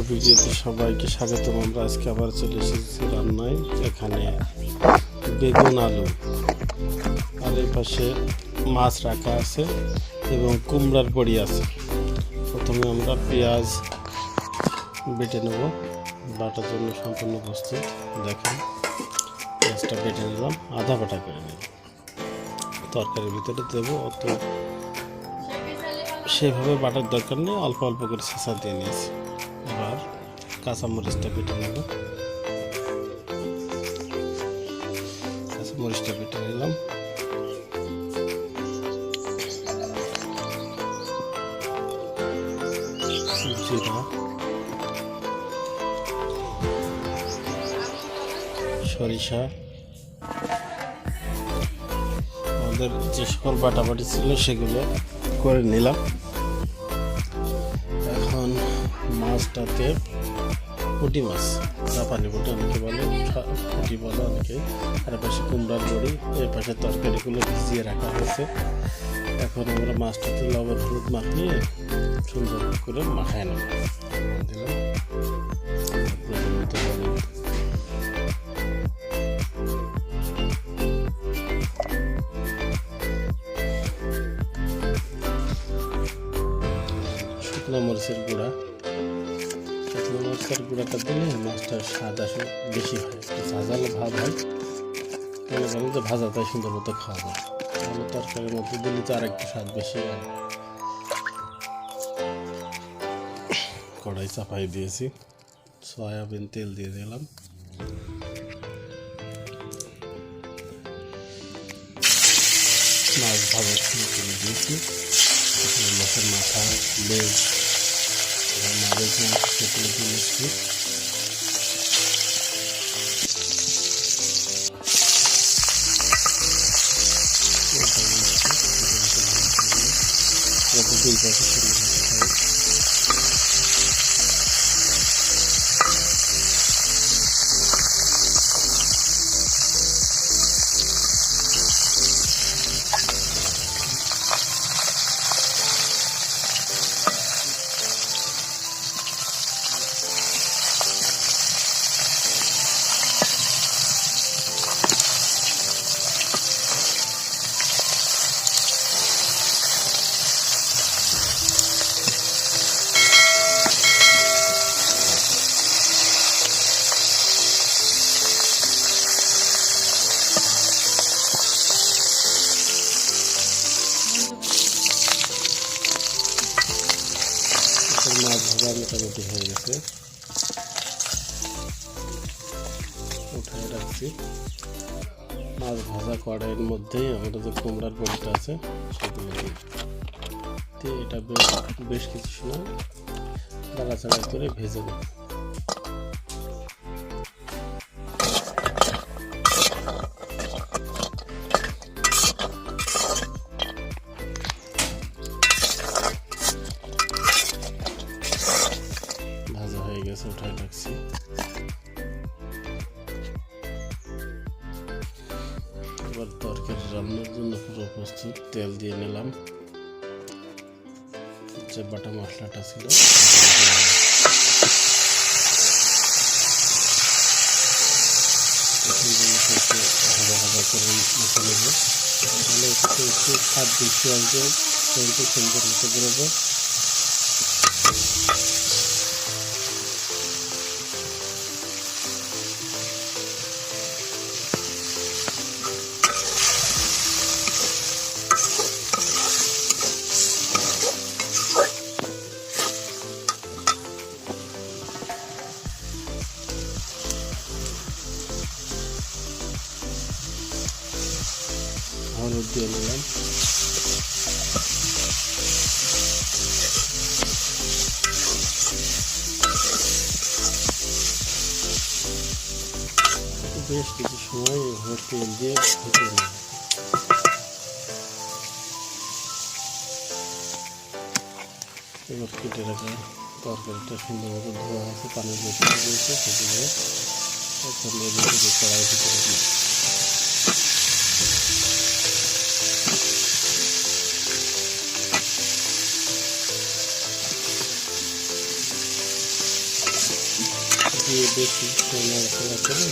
ভিডিওতে সবাইকে স্বাগতম। আমরা আজকে আবার চলে এসেছি রান্নায়। এখানে বেগুন, আলু আর এই পাশে মাছ রাখা আছে এবং কুমড়ার বড়ি আছে। প্রথমে আমরা পেঁয়াজ বেটে নেব, বাটার জন্য সম্পূর্ণ প্রস্তুত। দেখেন, পেঁয়াজটা বেটে নিলাম, আধা বাটা করে নিলাম। তরকারির ভিতরে দেবো, অত সেভাবে বাটার দরকার নেই, অল্প অল্প করে ছেঁচা দিয়ে নিয়েছি। এবার কাঁচামরিচটা বেটে নেব, কাঁচামরিচটা বেটে নিলাম। জিরা, সরিষা, আমাদের যে সকল বাটাবাটি ছিল সেগুলো করে নিলাম। এখন মাছটাতে পুঁটি মাছ, জাপানি পুঁটি অনেকে বলে, পুঁটি বলে অনেকে। আর পাশে কুমড়ার বড়ি, এর পাশে তরকারিগুলো ভিজিয়ে রাখা হয়েছে। এখন আমরা মাছটাতে লবণ হলুদ মাখিয়ে সুন্দর করে মাখায় নেব। দিলাম শুকনো মরিচের গুঁড়া। শুকনো মরিচের গুঁড়াটা দিলে মাছটার স্বাদ আসলে বেশি হয়, একটু ঝাঁঝালো ভাব হয়। মনে করেন যে ভাজাটাই সুন্দর মতো খাওয়া যায়, তাহলে তরকারির মধ্যে দিলে তো আর একটু স্বাদ বেশি হয়। কড়াই চাপাই দিয়েছি, সয়াবিন তেল দিয়ে দিলাম। মাছ ভাজা শুরু করে দিয়েছি। মাছের মাথা, লেজ, মাছের সেগুলো দিয়ে নিচ্ছি। দুই পাশে সুন্দর মতো খাই। মাছ ভাজা মোটামুটি হয়ে গেছে, উঠায় রাখছি। মাছ ভাজা কড়াইয়ের মধ্যেই আমাদের যে কুমড়ার বড়িটা আছে সেগুলো দিয়ে এটা বেশ কিছু সময় নাড়াচাড়া করে ভেজে নেব। ভাজা হয়ে গেছে, উঠায় রাখছি। এবার তরকারি রান্নার জন্য পুরো প্রস্তুত। তেল দিয়ে নিলাম, যে বাটা মশলাটা ছিল ভাজা ভাজা করে মেখে নেব, তাহলে একটু একটু স্বাদ বেশি আসবে, কিন্তু সুন্দর মতো করবো। হলুদ দিয়ে নিলাম, বেশ কিছু সময় এভাবে তেল দিয়ে ভেজে নেব। এবার কেটে রাখা তরকারিটা সুন্দর মতো ধোয়া আছে, পানির বেশি রয়েছে, সেগুলো কড়াই ভিতরে দিই। দিয়ে বেশি নাড়াচাড়া করে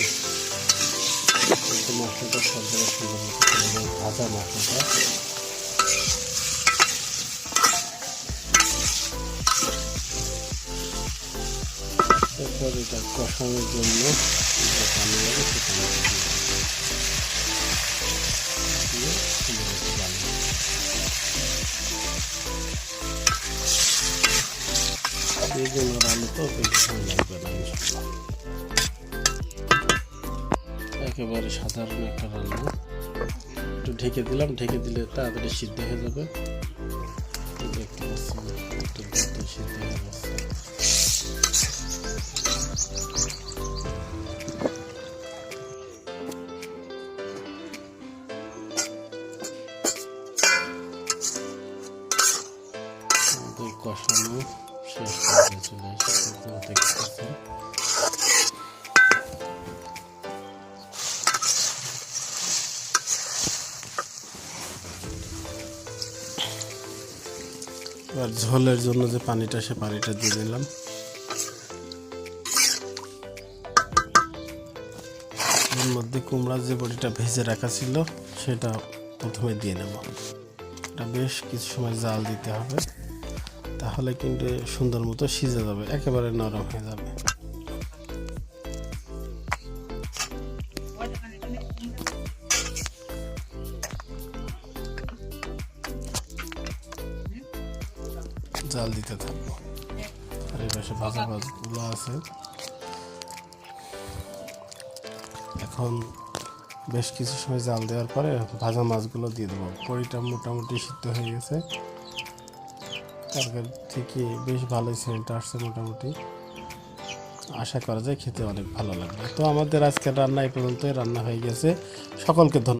একটু মশলাটা সব জায়গায় সুন্দর মতো করে নেব, ভাজা মশলাটা। এরপর এটা কষানোর জন্য যে পানি লাগে সে পানিটা দিয়ে সুন্দর মতো বানিয়ে বেগুন আর আলু তো বেশি লাগবে না, একেবারে সাধারণ একটা রান্না। একটু ঢেকে দিলাম, ঢেকে দিলে তাড়াতাড়ি সিদ্ধ হয়ে যাবে। দেখতে পাচ্ছেন একটু দ্রুত সিদ্ধ হয়ে যাচ্ছে। আমাদের কষানো শেষ পর্যায়ে চলে এসেছে, দেখতে পাচ্ছেন। এবার ঝোলের জন্য যে পানিটা, সে পানিটা দিয়ে দিলাম। এর মধ্যে কুমড়ার যে বড়িটা ভেজে রাখা ছিল সেটা প্রথমে দিয়ে নেব। এটা বেশ কিছু সময় জাল দিতে হবে, তাহলে কিন্তু সুন্দর মতো সিজে যাবে, একেবারে নরম হয়ে যাবে। জাল দিতে থাকবো। আর এই পাশে ভাজা মাছগুলো আছে। এখন বেশ কিছু সময় জাল দেওয়ার পরে ভাজা মাছগুলো দিয়ে দেবো। বড়িটা মোটামুটি সিদ্ধ হয়ে গেছে, তরকারি থেকে বেশ ভালোই সেন্ট আসছে মোটামুটি। আশা করা যায় খেতে অনেক ভালো লাগবে। তো আমাদের আজকের রান্না এই পর্যন্তই রান্না হয়ে গেছে। সকলকে ধন্যবাদ।